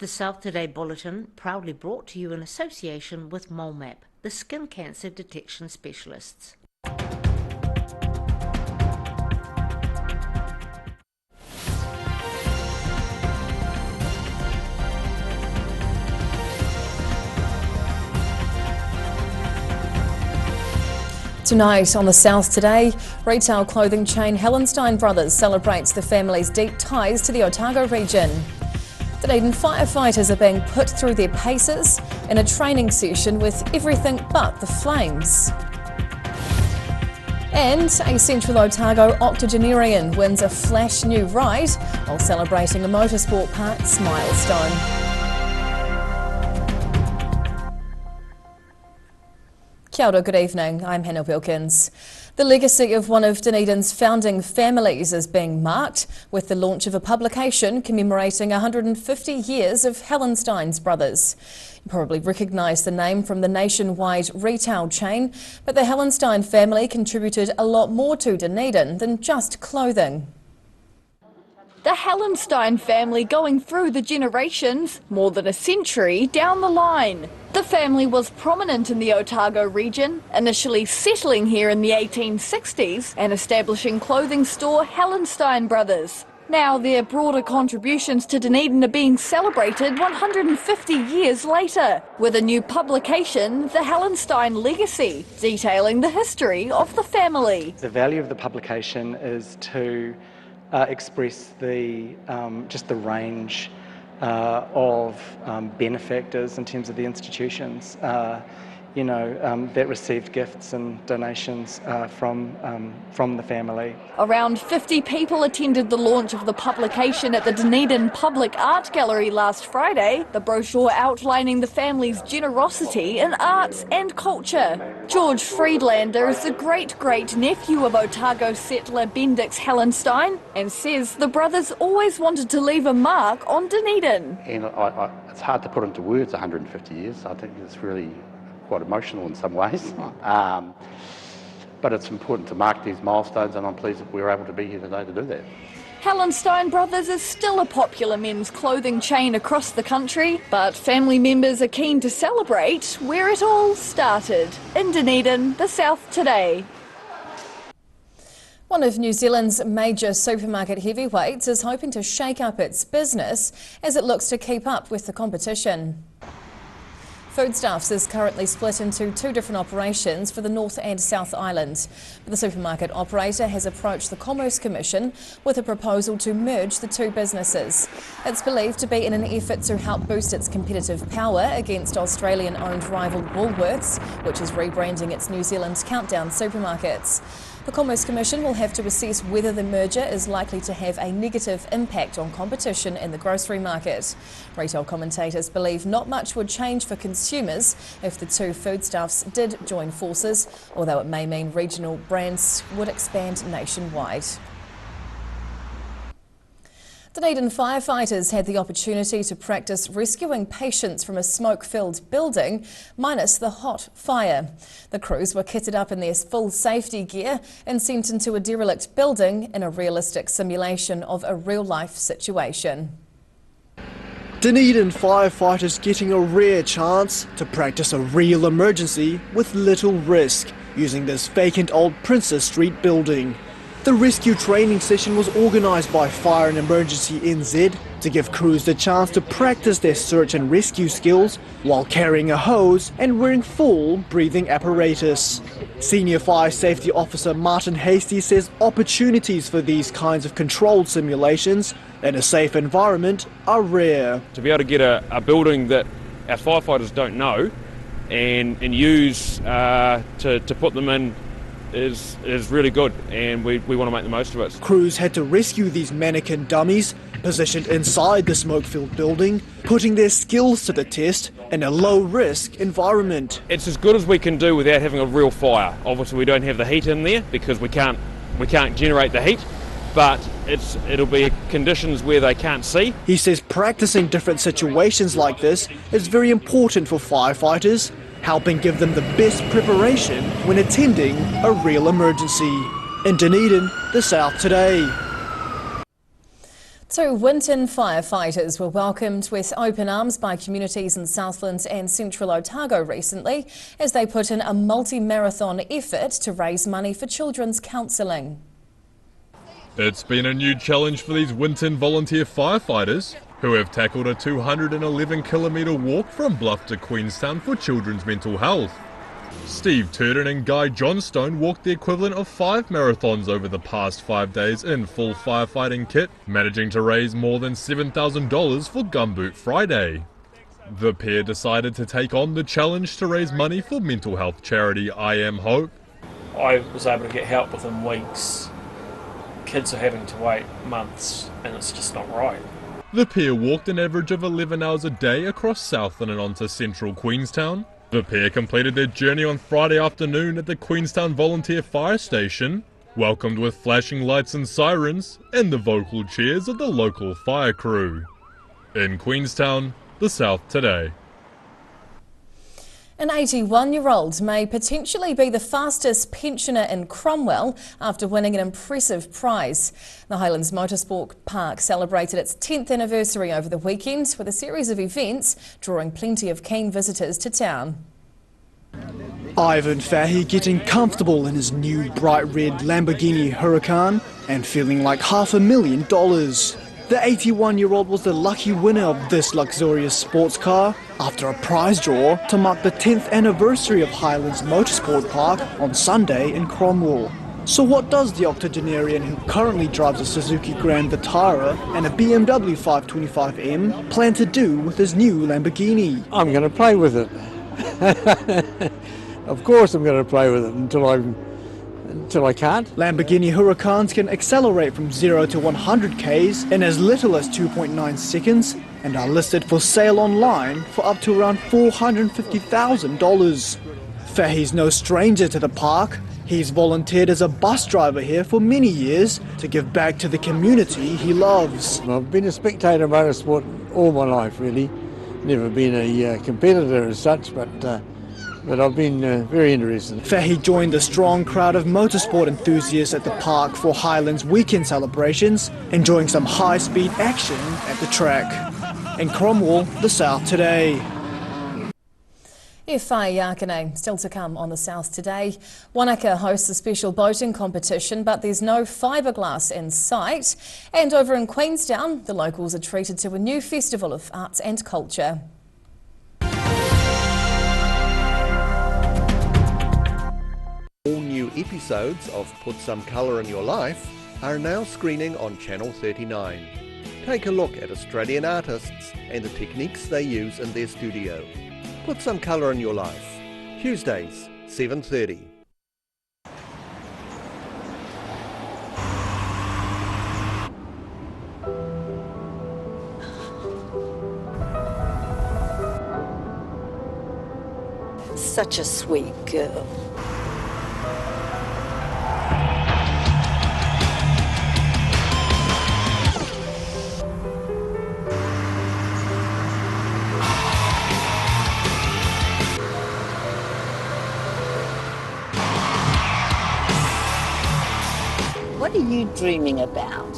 The South Today bulletin, proudly brought to you in association with MoleMap, the skin cancer detection specialists. Tonight on the South Today, retail clothing chain Hallenstein Brothers celebrates the family's deep ties to the Otago region. Dunedin firefighters are being put through their paces in a training session with everything but the flames. And a Central Otago octogenarian wins a flash new ride while celebrating a Motorsport Park's milestone. Kia ora, good evening, I'm Hannah Wilkins. The legacy of one of Dunedin's founding families is being marked with the launch of a publication commemorating 150 years of Hallenstein Brothers. You probably recognise the name from the nationwide retail chain, but the Hallenstein family contributed a lot more to Dunedin than just clothing. The Hallenstein family going through the generations, more than a century down the line. The family was prominent in the Otago region, initially settling here in the 1860s and establishing clothing store Hallenstein Brothers. Now their broader contributions to Dunedin are being celebrated 150 years later, with a new publication, The Hallenstein Legacy, detailing the history of the family. The value of the publication is to express just the range of benefactors in terms of the institutions, that received gifts and donations from the family. Around 50 people attended the launch of the publication at the Dunedin Public Art Gallery last Friday, the brochure outlining the family's generosity in arts and culture. George Friedlander is the great-great-nephew of Otago settler Bendix Hallenstein and says the brothers always wanted to leave a mark on Dunedin. And it's hard to put into words 150 years. I think it's really quite emotional in some ways. But it's important to mark these milestones, and I'm pleased that we were able to be here today to do that. Hallenstein Brothers is still a popular men's clothing chain across the country, but family members are keen to celebrate where it all started. In Dunedin, the South Today. One of New Zealand's major supermarket heavyweights is hoping to shake up its business as it looks to keep up with the competition. Foodstuffs is currently split into two different operations for the North and South Islands. But the supermarket operator has approached the Commerce Commission with a proposal to merge the two businesses. It's believed to be in an effort to help boost its competitive power against Australian-owned rival Woolworths, which is rebranding its New Zealand Countdown supermarkets. The Commerce Commission will have to assess whether the merger is likely to have a negative impact on competition in the grocery market. Retail commentators believe not much would change for consumers if the two foodstuffs did join forces, although it may mean regional brands would expand nationwide. Dunedin firefighters had the opportunity to practice rescuing patients from a smoke-filled building, minus the hot fire. The crews were kitted up in their full safety gear and sent into a derelict building in a realistic simulation of a real-life situation. Dunedin firefighters getting a rare chance to practice a real emergency with little risk, using this vacant old Princess Street building. The rescue training session was organised by Fire and Emergency NZ to give crews the chance to practice their search and rescue skills while carrying a hose and wearing full breathing apparatus. Senior Fire Safety Officer Martin Hasty says opportunities for these kinds of controlled simulations in a safe environment are rare. To be able to get a building that our firefighters don't know and use to put them in is really good, and we want to make the most of it. Crews had to rescue these mannequin dummies positioned inside the smoke-filled building, putting their skills to the test in a low-risk environment. It's as good as we can do without having a real fire. Obviously we don't have the heat in there because we can't generate the heat, but it'll be conditions where they can't see. He says practicing different situations like this is very important for firefighters, helping give them the best preparation when attending a real emergency. In Dunedin, the South Today. Two Winton firefighters were welcomed with open arms by communities in Southland and Central Otago recently as they put in a multi-marathon effort to raise money for children's counselling. It's been a new challenge for these Winton volunteer firefighters who have tackled a 211-kilometre walk from Bluff to Queenstown for children's mental health. Steve Turton and Guy Johnstone walked the equivalent of 5 marathons over the past 5 days in full firefighting kit, managing to raise more than $7,000 for Gumboot Friday. The pair decided to take on the challenge to raise money for mental health charity I Am Hope. I was able to get help within weeks. Kids are having to wait months and it's just not right. The pair walked an average of 11 hours a day across Southland and onto central Queenstown. The pair completed their journey on Friday afternoon at the Queenstown Volunteer Fire Station, welcomed with flashing lights and sirens and the vocal cheers of the local fire crew. In Queenstown, the South Today. An 81-year-old may potentially be the fastest pensioner in Cromwell after winning an impressive prize. The Highlands Motorsport Park celebrated its 10th anniversary over the weekend with a series of events drawing plenty of keen visitors to town. Ivan Fahey getting comfortable in his new bright red Lamborghini Huracan and feeling like $500,000. The 81-year-old was the lucky winner of this luxurious sports car after a prize draw to mark the 10th anniversary of Highlands Motorsport Park on Sunday in Cromwell. So what does the octogenarian who currently drives a Suzuki Grand Vitara and a BMW 525M plan to do with his new Lamborghini? I'm going to play with it. Of course I'm going to play with it until I can't. Lamborghini Huracans can accelerate from 0 to 100 k's in as little as 2.9 seconds and are listed for sale online for up to around $450,000. Fahey's no stranger to the park. He's volunteered as a bus driver here for many years to give back to the community he loves. I've been a spectator of motorsport all my life, really. Never been a competitor as such, but I've been very interested. Fahey joined the strong crowd of motorsport enthusiasts at the park for Highlands weekend celebrations, enjoying some high-speed action at the track. In Cromwell, the South Today. Whai Yakane, still to come on the South Today. Wanaka hosts a special boating competition, but there's no fiberglass in sight. And over in Queenstown, the locals are treated to a new festival of arts and culture. All new episodes of Put Some Colour in Your Life are now screening on Channel 39. Take a look at Australian artists and the techniques they use in their studio. Put Some Colour in Your Life, Tuesdays, 7:30. Such a sweet girl. What are you dreaming about?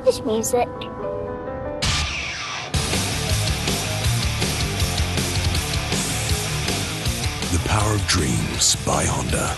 Just music. The Power of Dreams by Honda.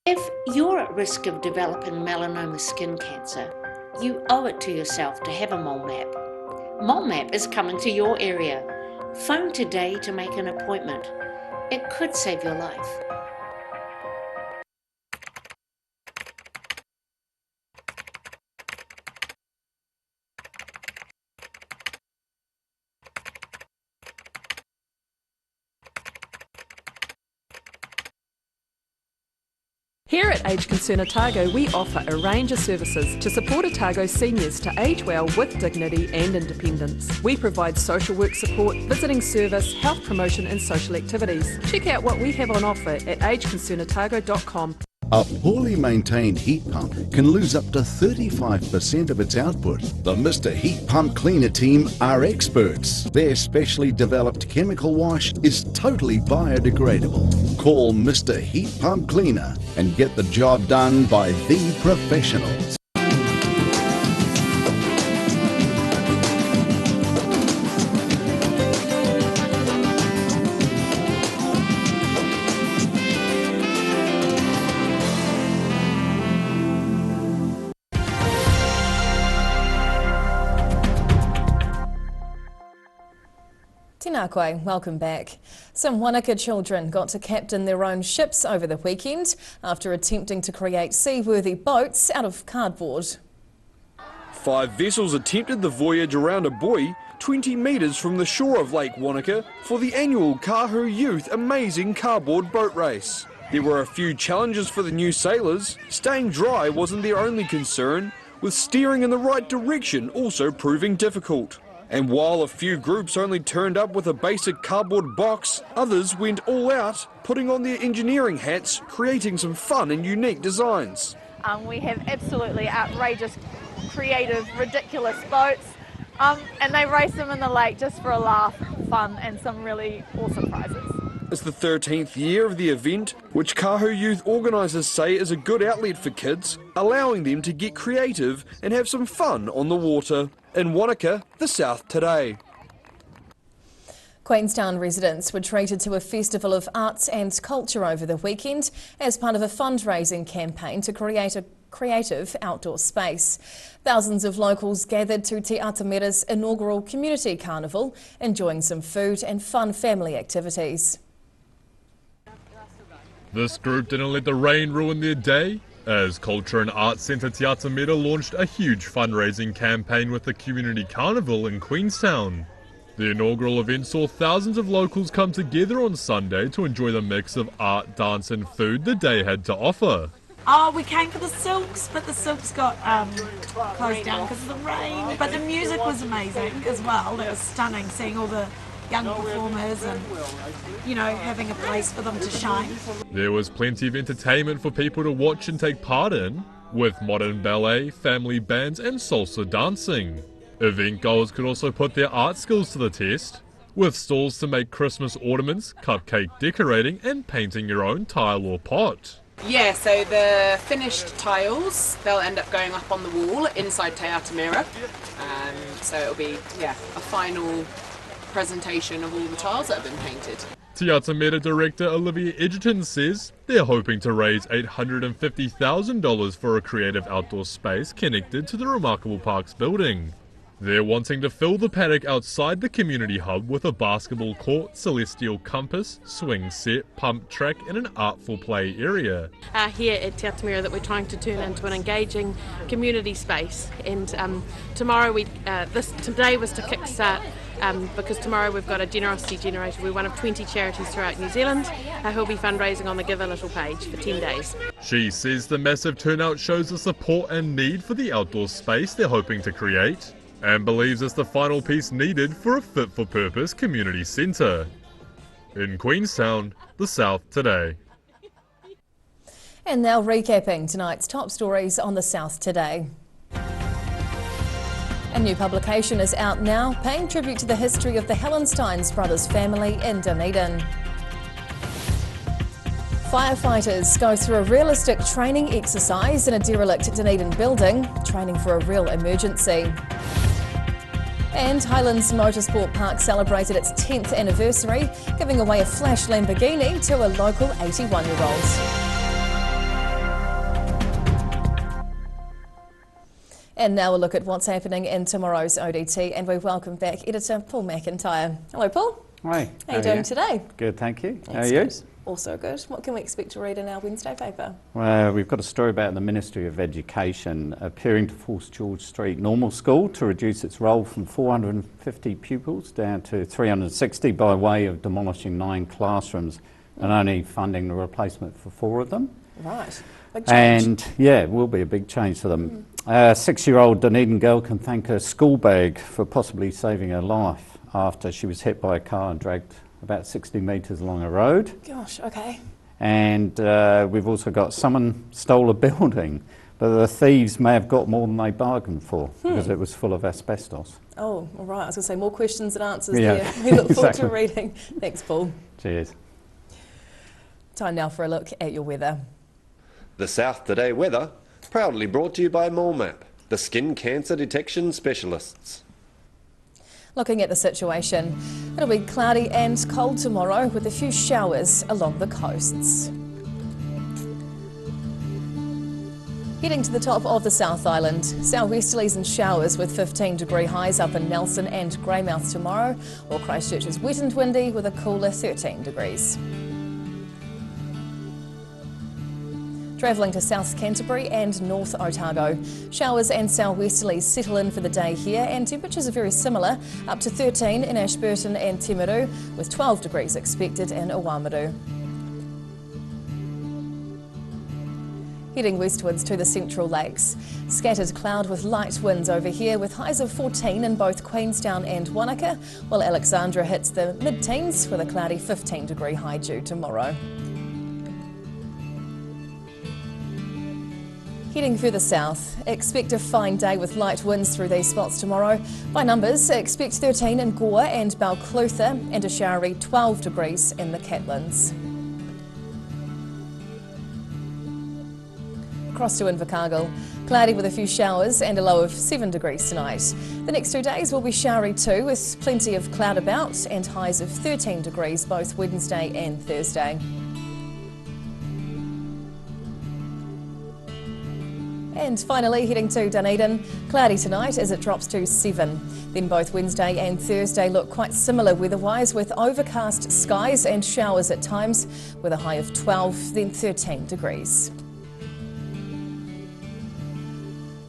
If you're at risk of developing melanoma skin cancer, you owe it to yourself to have a mole map. Mole map is coming to your area. Phone today to make an appointment. It could save your life. Here at Aged Concern Otago, we offer a range of services to support Otago seniors to age well with dignity and independence. We provide social work support, visiting service, health promotion and social activities. Check out what we have on offer at ageconcernotago.com. A poorly maintained heat pump can lose up to 35% of its output. The Mr. Heat Pump Cleaner team are experts. Their specially developed chemical wash is totally biodegradable. Call Mr. Heat Pump Cleaner and get the job done by the professionals. Tēnā koe, welcome back. Some Wanaka children got to captain their own ships over the weekend after attempting to create seaworthy boats out of cardboard. 5 vessels attempted the voyage around a buoy 20 metres from the shore of Lake Wanaka for the annual Kahu Youth Amazing Cardboard Boat Race. There were a few challenges for the new sailors. Staying dry wasn't their only concern, with steering in the right direction also proving difficult. And while a few groups only turned up with a basic cardboard box, others went all out, putting on their engineering hats, creating some fun and unique designs. We have absolutely outrageous, creative, ridiculous boats, and they race them in the lake just for a laugh, fun, and some really awesome prizes. It's the 13th year of the event, which Kahu Youth organisers say is a good outlet for kids, allowing them to get creative and have some fun on the water. In Wanaka, the South Today. Queenstown residents were treated to a festival of arts and culture over the weekend as part of a fundraising campaign to create a creative outdoor space. Thousands of locals gathered to Te Atamera's inaugural community carnival, enjoying some food and fun family activities. This group didn't let the rain ruin their day, as Culture and Arts Centre Te Atamera launched a huge fundraising campaign with the Community Carnival in Queenstown. The inaugural event saw thousands of locals come together on Sunday to enjoy the mix of art, dance and food the day had to offer. Oh, we came for the silks, but the silks got closed down because of the rain. But the music was amazing as well. It was stunning seeing all the young performers and, you know, having a place for them to shine. There was plenty of entertainment for people to watch and take part in, with modern ballet, family bands and salsa dancing. Event goers could also put their art skills to the test, with stalls to make Christmas ornaments, cupcake decorating and painting your own tile or pot. Yeah, so the finished tiles, they'll end up going up on the wall inside Te Atamera. So it'll be, a final presentation of all the tiles that have been painted. Te Atamera director Olivia Edgerton says they're hoping to raise $850,000 for a creative outdoor space connected to the Remarkable Parks building. They're wanting to fill the paddock outside the community hub with a basketball court, celestial compass, swing set, pump track and an artful play area. Here at Te Atamera that we're trying to turn into an engaging community space, and today was to kickstart because tomorrow we've got a generosity generator. We're one of 20 charities throughout New Zealand who'll be fundraising on the Give a Little page for 10 days. She says the massive turnout shows the support and need for the outdoor space they're hoping to create, and believes it's the final piece needed for a fit-for-purpose community centre. In Queenstown, the South Today. And now recapping tonight's top stories on the South Today. A new publication is out now, paying tribute to the history of the Hallenstein Brothers family in Dunedin. Firefighters go through a realistic training exercise in a derelict Dunedin building, training for a real emergency. And Highlands Motorsport Park celebrated its 10th anniversary, giving away a flash Lamborghini to a local 81-year-old. And now a look at what's happening in tomorrow's ODT, and we welcome back editor Paul McIntyre. Hello, Paul. Hi. How are you doing today? Good, thank you. How That's are you? good. Also good. What can we expect to read in our Wednesday paper? Well, we've got a story about the Ministry of Education appearing to force George Street Normal School to reduce its roll from 450 pupils down to 360 by way of demolishing 9 classrooms and only funding the replacement for 4 of them. Right. Big change. And yeah, it will be a big change for them. A 6-year-old Dunedin girl can thank her school bag for possibly saving her life after she was hit by a car and dragged about 60 metres along a road. Gosh, okay. and we've also got someone stole a building, but the thieves may have got more than they bargained for because it was full of asbestos. Oh, all right. I was going to say more questions than answers Yeah, there. We look forward to exactly. reading. Thanks, Paul. Cheers. Time now for a look at your weather. The South Today weather, proudly brought to you by MoleMap, the skin cancer detection specialists. Looking at the situation, it'll be cloudy and cold tomorrow with a few showers along the coasts. Heading to the top of the South Island, southwesterlies and showers with 15-degree highs up in Nelson and Greymouth tomorrow, while Christchurch is wet and windy with a cooler 13 degrees. Travelling to South Canterbury and North Otago. Showers and southwesterlies settle in for the day here and temperatures are very similar, up to 13 in Ashburton and Timaru, with 12 degrees expected in Oamaru. Heading westwards to the Central Lakes. Scattered cloud with light winds over here with highs of 14 in both Queenstown and Wanaka, while Alexandra hits the mid-teens with a cloudy 15-degree high due tomorrow. Heading further south, expect a fine day with light winds through these spots tomorrow. By numbers, expect 13 in Gore and Balclutha and a showery 12 degrees in the Catlins. Across to Invercargill, cloudy with a few showers and a low of 7 degrees tonight. The next 2 days will be showery too, with plenty of cloud about and highs of 13 degrees both Wednesday and Thursday. And finally, heading to Dunedin, cloudy tonight as it drops to 7. Then both Wednesday and Thursday look quite similar weather-wise, with overcast skies and showers at times, with a high of 12, then 13 degrees.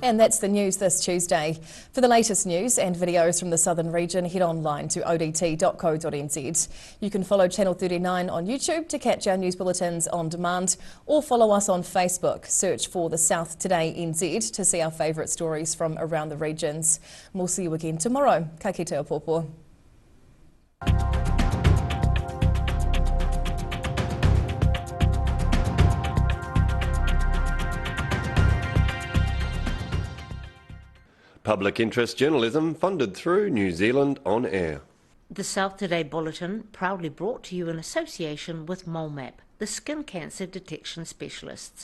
And that's the news this Tuesday. For the latest news and videos from the southern region, head online to odt.co.nz. You can follow Channel 39 on YouTube to catch our news bulletins on demand, or follow us on Facebook. Search for the South Today NZ to see our favourite stories from around the regions. We'll see you again tomorrow. Ka kite o pōpō. Public interest journalism funded through New Zealand On Air. The South Today Bulletin, proudly brought to you in association with MoleMap, the skin cancer detection specialists.